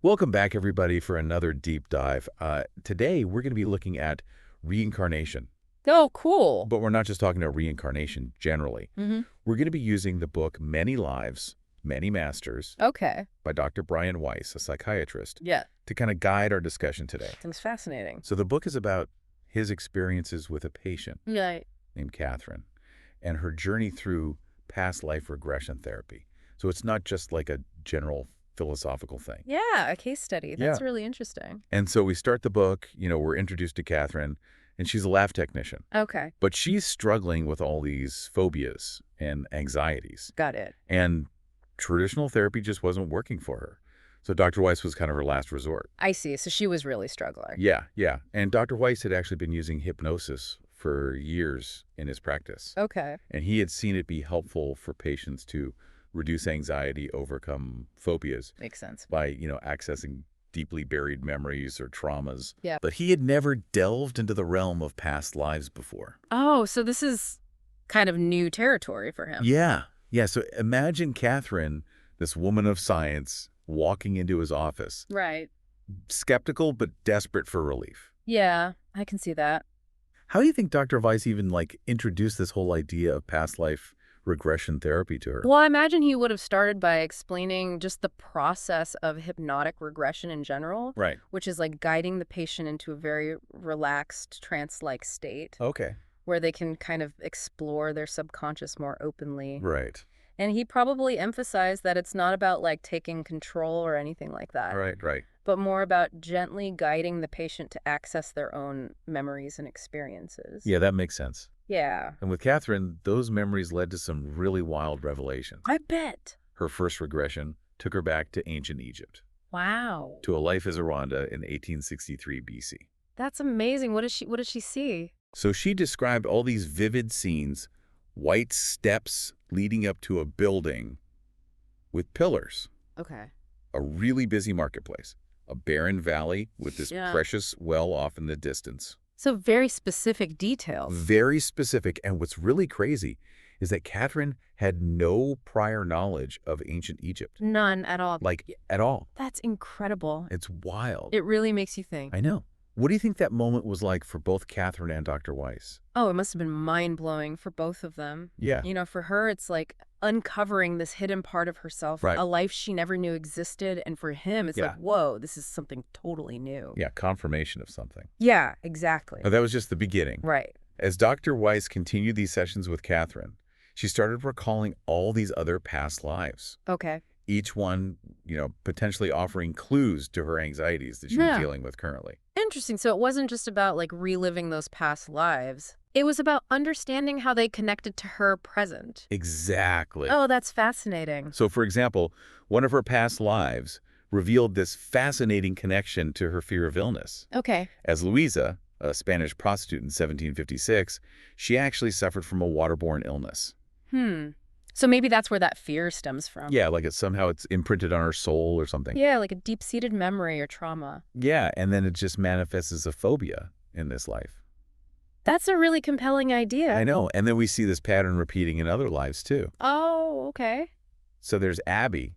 Welcome back, everybody, for another deep dive. Today, we're going to be looking at reincarnation. Oh, cool. But we're not just talking about reincarnation generally. Mm-hmm. We're going to be using the book Many Lives, Many Masters Okay. by Dr. Brian Weiss, a psychiatrist, Yeah. to kind of guide our discussion today. Sounds fascinating. So the book is about his experiences with a patient Yeah. named Catherine and her journey through past life regression therapy. So it's not just like a general philosophical thing. Yeah, a case study. That's Yeah. really interesting. And so we start the book, we're introduced to Catherine, and she's a lab technician. Okay. But she's struggling with all these phobias and anxieties. Got it. And traditional therapy just wasn't working for her. So Dr. Weiss was kind of her last resort. I see. So she was really struggling. Yeah. And Dr. Weiss had actually been using hypnosis for years in his practice. Okay. And he had seen it be helpful for patients to reduce anxiety, overcome phobias Makes sense. by, accessing deeply buried memories or traumas. Yeah. But he had never delved into the realm of past lives before. Oh, so this is kind of new territory for him. Yeah. So imagine Catherine, this woman of science, walking into his office, Right. skeptical but desperate for relief. Yeah, I can see that. How do you think Dr. Weiss even introduced this whole idea of past life regression therapy to her? Well, I imagine he would have started by explaining just the process of hypnotic regression in general, Right. which is like guiding the patient into a very relaxed, trance-like state Okay. where they can kind of explore their subconscious more openly. Right. And he probably emphasized that it's not about like taking control or anything like that, Right. but more about gently guiding the patient to access their own memories and experiences. Yeah, that makes sense. Yeah. And with Catherine, those memories led to some really wild revelations. I bet. Her first regression took her back to ancient Egypt, Wow. to a life as a Rwanda in 1863 BC. That's amazing. What did she see? So she described all these vivid scenes, white steps leading up to a building with pillars, Okay. a really busy marketplace, a barren valley with this Yeah. precious well off in the distance. So very specific details. Very specific. And what's really crazy is that Catherine had no prior knowledge of ancient Egypt, None at all. at all. That's incredible. It's wild. It really makes you think. I know. What do you think that moment was like for both Catherine and Dr. Weiss? Oh, it must have been mind-blowing for both of them. Yeah. You know, for her, it's like uncovering this hidden part of herself, Right. a life she never knew existed. And for him, it's Yeah. like, whoa, this is something totally new. Yeah, confirmation of something. Yeah, exactly. Now, that was just the beginning. Right. As Dr. Weiss continued these sessions with Catherine, she started recalling all these other past lives. Okay. Each one, potentially offering clues to her anxieties that she Yeah. was dealing with currently. Interesting. So it wasn't just about like reliving those past lives. It was about understanding how they connected to her present. Exactly. Oh, that's fascinating. So, for example, one of her past lives revealed this fascinating connection to her fear of illness. Okay. As Luisa, a Spanish prostitute in 1756, she actually suffered from a waterborne illness. So maybe that's where that fear stems from. Yeah, somehow it's imprinted on her soul or something. Yeah, like a deep-seated memory or trauma. Yeah, and then it just manifests as a phobia in this life. That's a really compelling idea. I know, and then we see this pattern repeating in other lives too. Oh, okay. So there's Abby,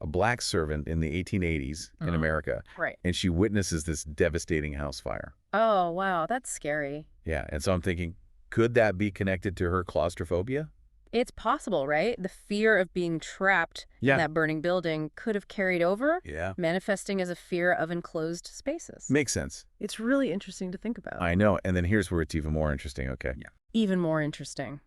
a black servant in the 1880s in America, Right. and she witnesses this devastating house fire. Oh, wow. That's scary. Yeah, and so I'm thinking, could that be connected to her claustrophobia? It's possible, right? The fear of being trapped Yeah. in that burning building could have carried over, Yeah. manifesting as a fear of enclosed spaces. Makes sense. It's really interesting to think about. I know, and then here's where it's even more interesting, okay? Yeah. Even more interesting.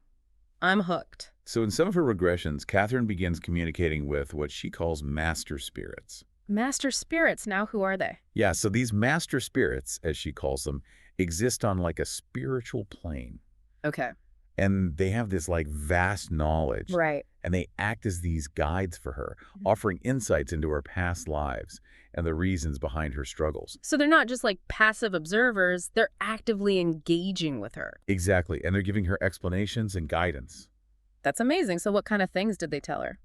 I'm hooked. So in some of her regressions, Catherine begins communicating with what she calls master spirits. Master spirits, now who are they? Yeah, so these master spirits, as she calls them, exist on a spiritual plane. Okay. And they have this vast knowledge. Right. And they act as these guides for her, offering insights into her past lives and the reasons behind her struggles. So they're not just like passive observers, they're actively engaging with her. Exactly. And they're giving her explanations and guidance. That's amazing. So what kind of things did they tell her?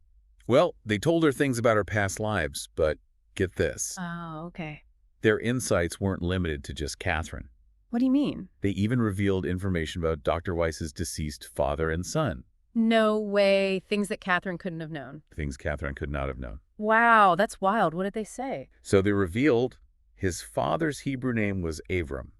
Well, they told her things about her past lives, but get this. Oh, okay. Their insights weren't limited to just Catherine. What do you mean? They even revealed information about Dr. Weiss's deceased father and son, No way. Things that Catherine couldn't have known. things Catherine could not have known. Wow, that's wild. What did they say? So they revealed his father's Hebrew name was Abram,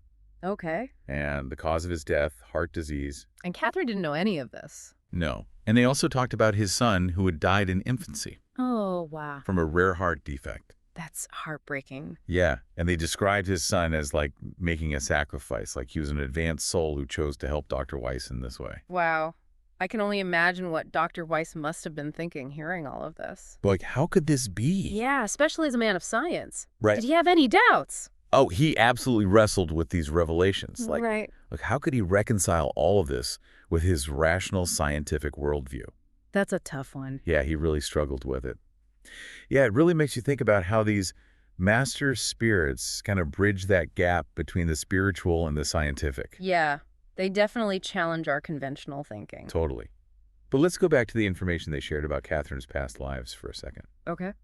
Okay. and the cause of his death, heart disease. And Catherine didn't know any of this. No. And they also talked about his son who had died in infancy Oh, wow. from a rare heart defect. That's heartbreaking. Yeah, and they described his son as like making a sacrifice, like he was an advanced soul who chose to help Dr. Weiss in this way. Wow. I can only imagine what Dr. Weiss must have been thinking hearing all of this. But like, how could this be? Yeah, especially as a man of science. Right. Did he have any doubts? Oh, he absolutely wrestled with these revelations. Like, Right. look, how could he reconcile all of this with his rational scientific worldview? That's a tough one. Yeah, he really struggled with it. Yeah, it really makes you think about how these master spirits kind of bridge that gap between the spiritual and the scientific. Yeah, they definitely challenge our conventional thinking. Totally. But let's go back to the information they shared about Catherine's past lives for a second. Okay.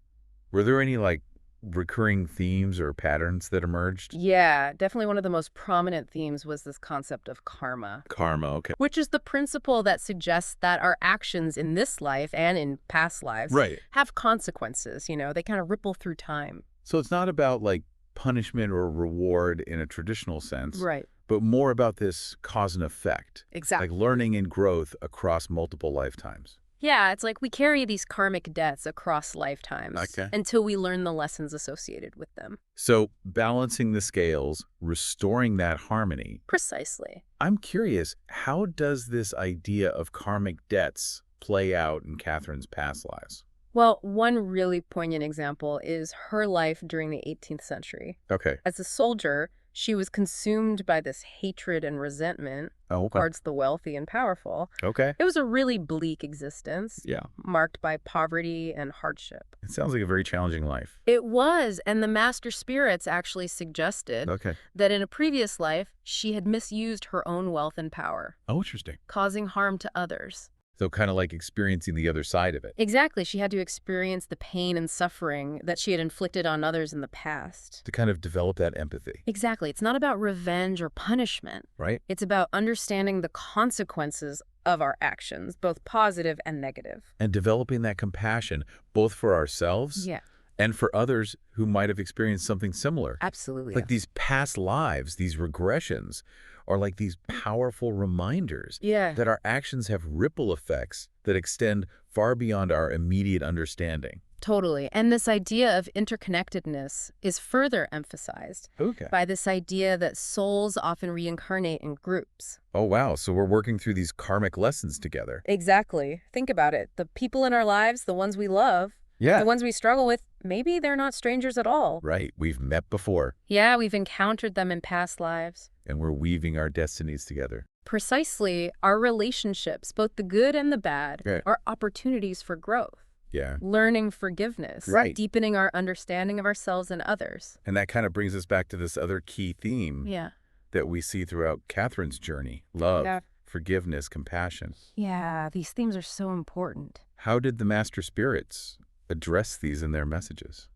Were there any, like, recurring themes or patterns that emerged? Yeah, definitely one of the most prominent themes was this concept of karma, Karma, okay. which is the principle that suggests that our actions in this life and in past lives Right. have consequences, they kind of ripple through time. So it's not about, like, punishment or reward in a traditional sense, Right. but more about this cause and effect, Exactly. like learning and growth across multiple lifetimes. Yeah, it's like we carry these karmic debts across lifetimes Okay. until we learn the lessons associated with them. So balancing the scales, restoring that harmony. Precisely. I'm curious, how does this idea of karmic debts play out in Catherine's past lives? Well, one really poignant example is her life during the 18th century. Okay. As a soldier, she was consumed by this hatred and resentment Oh, okay. towards the wealthy and powerful. Okay. It was a really bleak existence, Yeah. marked by poverty and hardship. It sounds like a very challenging life. It was, and the master spirits actually suggested Okay. that in a previous life, she had misused her own wealth and power, Oh, interesting. causing harm to others. So kind of like experiencing the other side of it. Exactly, she had to experience the pain and suffering that she had inflicted on others in the past. To kind of develop that empathy, Exactly, it's not about revenge or punishment. right? It's about understanding the consequences of our actions, both positive and negative. And developing that compassion, both for ourselves Yeah, and for others who might have experienced something similar. absolutely. Like these past lives, these regressions, are like these powerful reminders Yeah, that our actions have ripple effects that extend far beyond our immediate understanding. totally. And this idea of interconnectedness is further emphasized Okay. by this idea that souls often reincarnate in groups. Oh, wow. So we're working through these karmic lessons together. Exactly. Think about it. The people in our lives, the ones we love, Yeah. the ones we struggle with, maybe they're not strangers at all. Right. We've met before, Yeah, we've encountered them in past lives. and we're weaving our destinies together. Precisely, our relationships, both the good and the bad, Right. are opportunities for growth, Yeah. learning forgiveness, Right. deepening our understanding of ourselves and others. And that kind of brings us back to this other key theme Yeah. that we see throughout Catherine's journey: love, Yeah. forgiveness, compassion. Yeah, these themes are so important. How did the master spirits address these in their messages?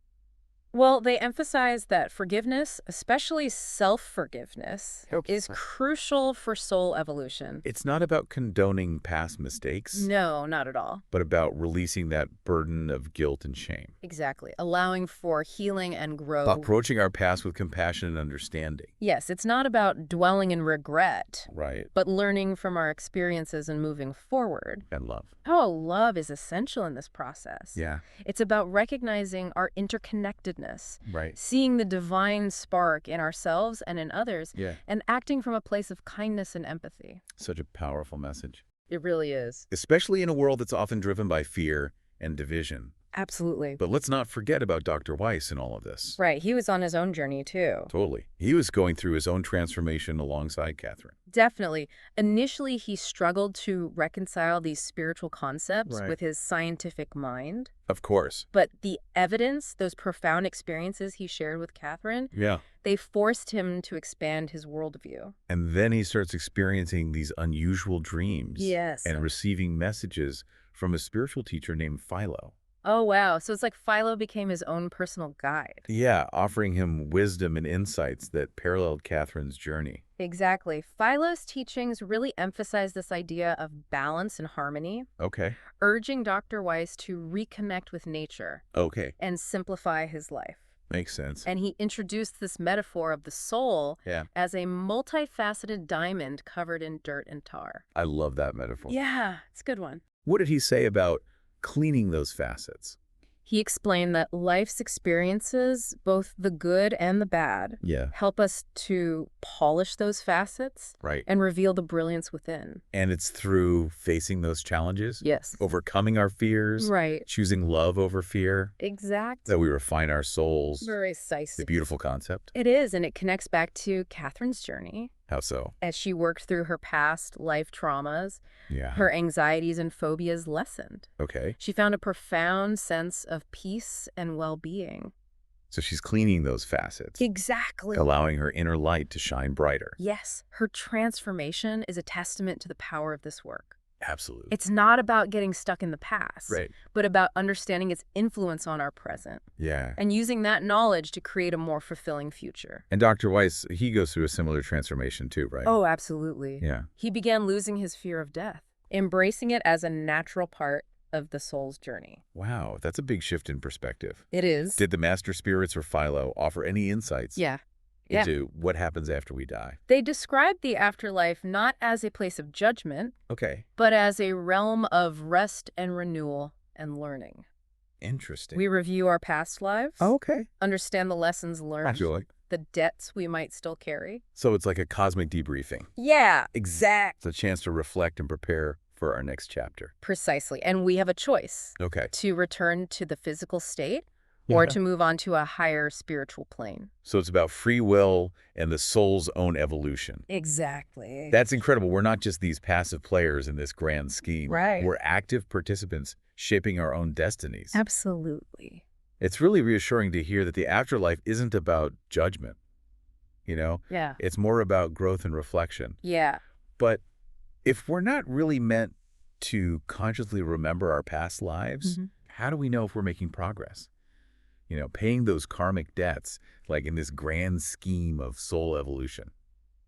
Well, they emphasize that forgiveness, especially self-forgiveness, Okay. is crucial for soul evolution. It's not about condoning past mistakes, No, not at all. but about releasing that burden of guilt and shame. Exactly. Allowing for healing and growth. Approaching our past with compassion and understanding. Yes, it's not about dwelling in regret, Right. but learning from our experiences and moving forward. And love. Oh, love is essential in this process. Yeah. It's about recognizing our interconnectedness, Right. seeing the divine spark in ourselves and in others, Yeah. and acting from a place of kindness and empathy. Such a powerful message. It really is. Especially in a world that's often driven by fear and division. Absolutely. But let's not forget about Dr. Weiss in all of this. Right, he was on his own journey too. Totally. He was going through his own transformation alongside Catherine. Definitely. Initially, he struggled to reconcile these spiritual concepts Right. with his scientific mind. Of course. But the evidence, those profound experiences he shared with Catherine, Yeah. they forced him to expand his worldview. And then he starts experiencing these unusual dreams. Yes. And receiving messages from a spiritual teacher named Philo. Oh, wow. So it's like Philo became his own personal guide. Yeah, offering him wisdom and insights that paralleled Catherine's journey. Exactly. Philo's teachings really emphasize this idea of balance and harmony, Okay. urging Dr. Weiss to reconnect with nature Okay. and simplify his life. Makes sense. And he introduced this metaphor of the soul Yeah. as a multifaceted diamond covered in dirt and tar. I love that metaphor. Yeah, it's a good one. What did he say about cleaning those facets? He explained that life's experiences, both the good and the bad, Yeah. help us to polish those facets Right. and reveal the brilliance within. And it's through facing those challenges, Yes. overcoming our fears, Right. choosing love over fear, Exactly. that we refine our souls. Precisely. The beautiful concept. It is, and it connects back to Catherine's journey. How so? As she worked through her past life traumas, Yeah. her anxieties and phobias lessened. Okay. She found a profound sense of peace and well-being. So she's cleaning those facets, Exactly. allowing her inner light to shine brighter. Yes, her transformation is a testament to the power of this work. Absolutely. It's not about getting stuck in the past, Right. but about understanding its influence on our present Yeah. and using that knowledge to create a more fulfilling future. And Dr. Weiss, he goes through a similar transformation too, right? Oh, absolutely. Yeah. He began losing his fear of death, embracing it as a natural part of the soul's journey. Wow, that's a big shift in perspective. It is. Did the master spirits or Philo offer any insights Yeah. into what happens after we die? They described the afterlife not as a place of judgment, Okay. but as a realm of rest and renewal and learning. Interesting. We review our past lives, Okay. understand the lessons learned, Actually. the debts we might still carry. So it's like a cosmic debriefing. Yeah, It's a chance to reflect and prepare for our next chapter. precisely. And we have a choice Okay. to return to the physical state or to move on to a higher spiritual plane. So it's about free will and the soul's own evolution. Exactly. That's incredible. We're not just these passive players in this grand scheme. Right. We're active participants shaping our own destinies. Absolutely. It's really reassuring to hear that the afterlife isn't about judgment. You know, Yeah. it's more about growth and reflection. Yeah. But if we're not really meant to consciously remember our past lives, how do we know if we're making progress? You know, paying those karmic debts, like in this grand scheme of soul evolution.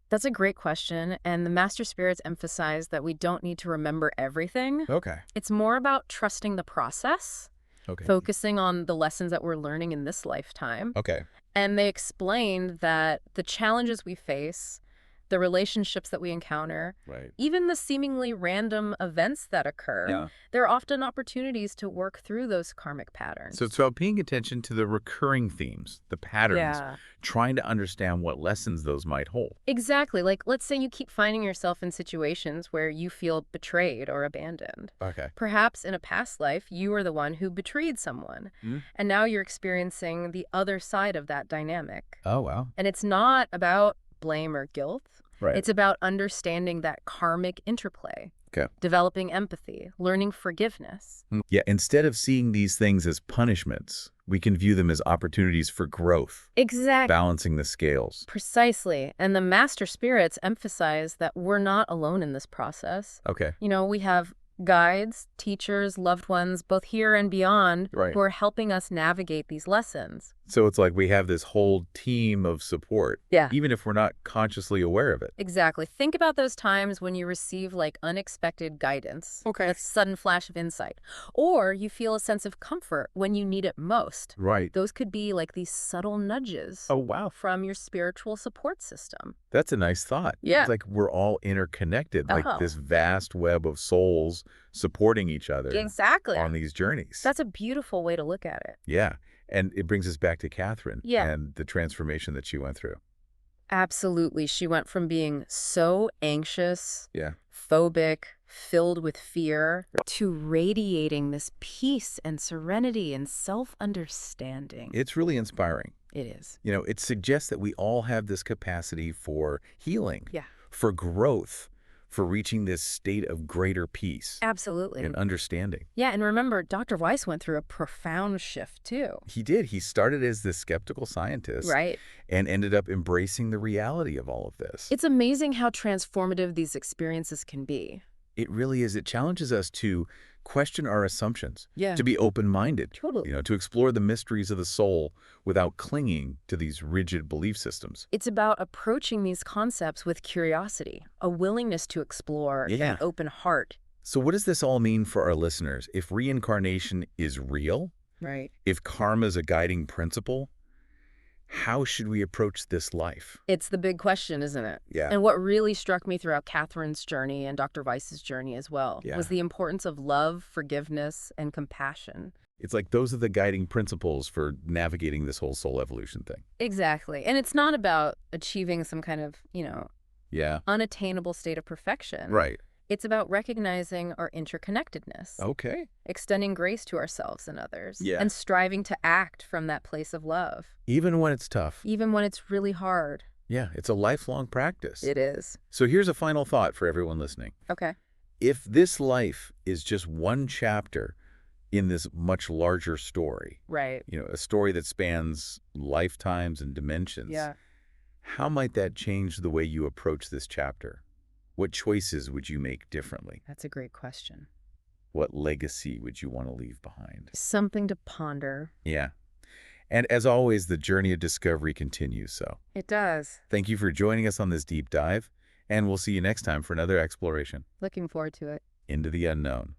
That's a great question. And the Master Spirits emphasize that we don't need to remember everything. Okay. It's more about trusting the process, Okay. focusing on the lessons that we're learning in this lifetime. Okay. And they explained that the challenges we face, the relationships that we encounter, Right. even the seemingly random events that occur, Yeah. there are often opportunities to work through those karmic patterns. So it's about paying attention to the recurring themes, the patterns, Yeah. trying to understand what lessons those might hold. Exactly. Like, let's say you keep finding yourself in situations where you feel betrayed or abandoned. Okay. Perhaps in a past life, you were the one who betrayed someone, and now you're experiencing the other side of that dynamic. Oh, wow. And it's not about blame or guilt. Right. It's about understanding that karmic interplay, Okay. developing empathy, learning forgiveness. Yeah, instead of seeing these things as punishments, we can view them as opportunities for growth, Exactly. balancing the scales. Precisely. And the Master Spirits emphasize that we're not alone in this process. Okay. You know, we have guides, teachers, loved ones, both here and beyond, Right. who are helping us navigate these lessons. So it's like we have this whole team of support, Yeah. even if we're not consciously aware of it. Exactly. Think about those times when you receive like unexpected guidance. Okay. A sudden flash of insight. Or you feel a sense of comfort when you need it most. Right. Those could be like these subtle nudges Oh, wow. from your spiritual support system. That's a nice thought. Yeah. It's like we're all interconnected, like Oh. this vast web of souls supporting each other Exactly. on these journeys. That's a beautiful way to look at it. Yeah. And it brings us back to Catherine Yeah. and the transformation that she went through. Absolutely. She went from being so anxious, Yeah. phobic, filled with fear, to radiating this peace and serenity and self-understanding. It's really inspiring. It is. You know, it suggests that we all have this capacity for healing, Yeah. for growth, for reaching this state of greater peace Absolutely. and understanding. Yeah, and remember, Dr. Weiss went through a profound shift, too. He did. He started as this skeptical scientist Right. and ended up embracing the reality of all of this. It's amazing how transformative these experiences can be. It really is. It challenges us to question our assumptions, Yeah. to be open-minded, Totally. to explore the mysteries of the soul without clinging to these rigid belief systems. It's about approaching these concepts with curiosity, a willingness to explore, Yeah. an open heart. So what does this all mean for our listeners? If reincarnation is real, Right. if karma is a guiding principle, how should we approach this life? It's the big question, isn't it? Yeah. And what really struck me throughout Catherine's journey and Dr. Weiss's journey as well Yeah. was the importance of love, forgiveness, and compassion. It's like those are the guiding principles for navigating this whole soul evolution thing. Exactly. And it's not about achieving some kind of, Yeah. unattainable state of perfection. Right. It's about recognizing our interconnectedness, Okay. extending grace to ourselves and others, Yeah. and striving to act from that place of love, Even when it's tough. even when it's really hard. Yeah, it's a lifelong practice. It is. So here's a final thought for everyone listening. Okay. If this life is just one chapter in this much larger story, Right. a story that spans lifetimes and dimensions, Yeah. how might that change the way you approach this chapter? What choices would you make differently? That's a great question. What legacy would you want to leave behind? Something to ponder. Yeah. And as always, the journey of discovery continues. So It does. thank you for joining us on this deep dive, and we'll see you next time for another exploration Looking forward to it. into the unknown.